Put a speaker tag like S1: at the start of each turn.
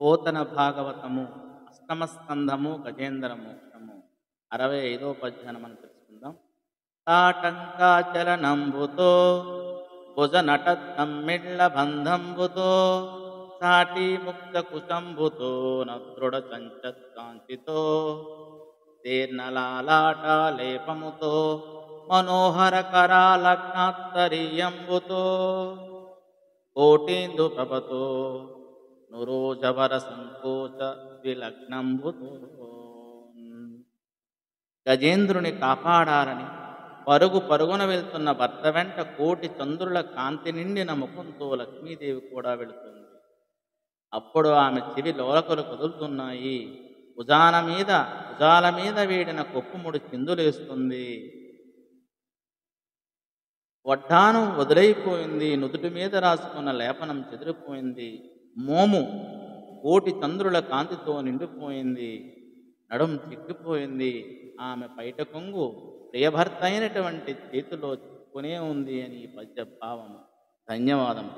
S1: పోతన భాగవతము అష్టమ స్కంధము గజేంద్ర మోక్షము 65వ పద్యాన్ని మనం తెలుసుకుందాం. తాటంకాచలనంబుతో భుజనటత్తమ్మిళ్ళ బంధంబుతో సాటి ముక్త కుశంబుతో నదృఢ చంచత్కాంతితో తీర్ణలాలాట లేపముతో మనోహర కరాలగ్నాత్తరీయంబుతో కోటీందు ప్రభతో నురోజవర సంకోచ విలగ్నంబుతో గజేంద్రుని కాపాడాలని పరుగు పరుగున వెళ్తున్న భర్త వెంట కోటి చంద్రుల కాంతి నిండిన ముఖంతో లక్ష్మీదేవి కూడా వెళుతుంది. అప్పుడు ఆమె చెవి లోలకలు కదులుతున్నాయి. భుజాల మీద వేడిన కొప్పుముడి చిందులేస్తుంది. వడ్డానం వదిలైపోయింది. నుదుటి మీద రాసుకున్న లేపనం చెదిరిపోయింది. మోము కోటి చంద్రుల కాంతితో నిండిపోయింది. నడుం చిక్కిపోయింది. ఆమె పైట కొంగు ప్రియభర్త అయినటువంటి చేతిలో చిక్కునే ఉంది అని ఈ పద్య భావము. ధన్యవాదములు.